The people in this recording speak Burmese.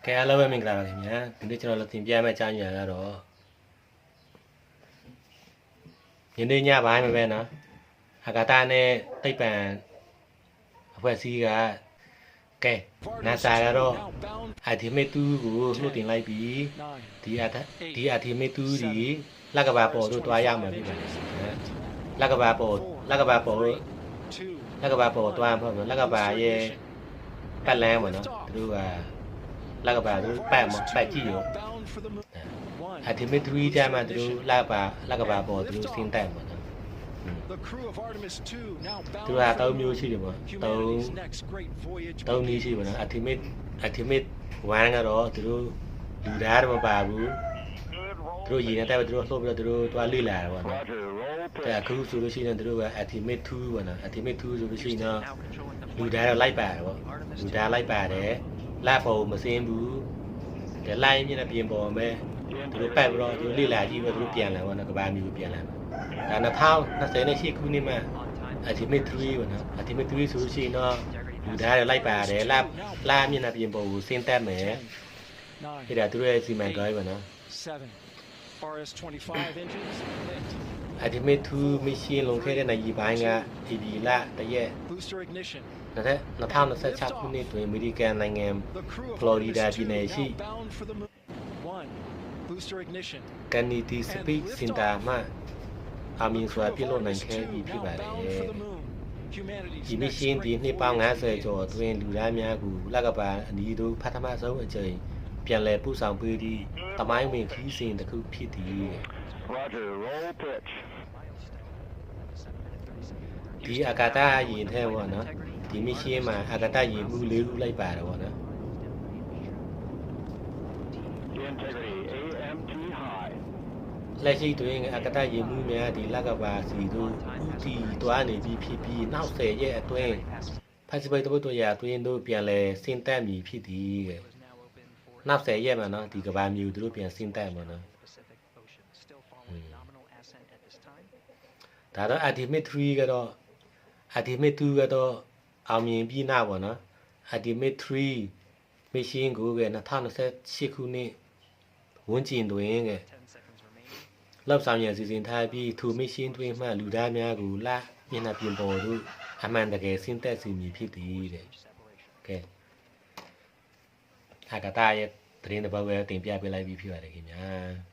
ကဲအားလုံးပဲမင်္ဂလာပါခင်ဗျာဒီနေ့ကျွန်တော်တို့သင်ပြမယ့်အကြောင်းအရာကတော့ယနေ့ညပိုင်းမှာပဲနော်အာကာသနဲ့သိပ္ပံအဖွဲ့အစည်းကကဲ NASA ကတော့ Artemis 2ကိုလွှတ်တင်လိုက်ပြီးဒီ Artemis 2ဒီလက်ကဘာပေါ်တို့တွားရမှာဖြစ်ပါတယ်လက်ကဘာပေါ်တွားမှာပေါ့လက်ကဘာရဲ့ပတ်လန်းပေါ့နော်သူတို့ကလက်ကဘာတို့ပတ်ကြည့်ရောArtemis 3ကြမှာသူတို့လက်ကဘာပေါ်သူတို့ဆင်းတက်ပေါ့နော်သူက3မျိုးရှိတယ်ပေါ့3နည်းရှိပေါ့နော်Artemis 1ကတော့သူတို့လူသားတော့မပါဘူးသူတို့ရည်နေတဲ့ပဲသူတို့လှုပ်ပြီးတော့သူတို့တွားလေ့လာတယ်ပေါ့နော်แต่အခုဆိုလို့ရှိရင်သူတို့က Artemis 2ပေါ့နော် Artemis 2ဆိုလို့ရှိရင်တော့လူသားတော့လိုက်ပါတယ်ပေါ့လူသားလိုက်ပါတယ်လက်ပေါ်မစင်းဘူးแต่ไล่မြင့်တဲ့ပြင်ပေါ်မှာသူတို့ပတ်ပြီးတော့သူတို့လေ့လာကြည့်ပြီးတော့သူတို့ပြန်လာပေါ့နော်ကဘာမျိုးပြန်လာဒါ2028ခုနှစ်မှာ Artemis 3ပေါ့နော် Artemis 3ဆိုလို့ရှိရင်တော့လူသားတော့လိုက်ပါတယ်လာမြင့်တဲ့ပြင်ပေါ်ကိုဆင်းတက်မယ်ဒီဒါသူတို့ရဲ့စီမံကိန်းပေါ့နော် Artemis 2 mission ลงခဲ့တဲ့နိုင်ပိုင်းက AB လတရက်2026ခုနှစ်တွင်အမေရိကန်နိုင်ငံဖလော်ရီဒါပြည်နယ်ရှိကန်နီတီစပိတ်စင်တာမှအမင်းစွာပြလို့နိုင်ခဲ့ပြီဖြစ်ပါတယ်ဒီ mission ဒီနှစ်ပေါင်း50ကျော်အတွင်းလူသားများကိုလက်ကဘာအနီးတို့ပထမဆုံးအကြိမ်ပြန်လည်ပို့ဆောင်ပေးသည့်တမိုင်းဝင်ခီးစဉ်တစ်ခုဖြစ်သည်ဒီအာကာသယာဉ်ထဲပေါ့နော်ဒီ mission မှာအာကာသယာဉ်မှု၄ခုလိုက်ပါတယ်ပေါ့နော်လက်ရှိတွင်အာကာသယာဉ်မှုများဒီလက်ကဘာစီတို့ဥတီတွားနေပြီးဖြစ်ပြီးနောက်10ရက်အတွင်းဖက်စပိတ်တို့ရာအတွင်းတို့ပြန်လဲဆင်းသက်မည်ဖြစ်သည်တဲ့နောက်10ရက်မှာနော်ဒီကဘာမျိုးတို့ပြန်ဆင်းသက်မှာနော်ဒါတော့ Artemis 3ကတော့ Artemis 2ကတော့အောင်မြင်ပြီးနောက်ပေါ့နော် Artemis 3 mission ကိုက2028ခုနှစ်ဝန်းကျင်တွင်ကလောက်ဆောင်ရန်စီစဉ်ထားပြီးသူ mission တွင်မှလူသားများကိုလမျက်နှာပြင်ပေါ်သို့အမှန်တကယ်ဆင်းသက်စေမည်ဖြစ်သည်တဲ့ကဲအာကာသရဲ့သတင်းတစ်ပုဒ်ပဲတင်ပြပေးလိုက်ပြီးဖြစ်ပါတယ်ခင်ဗျာ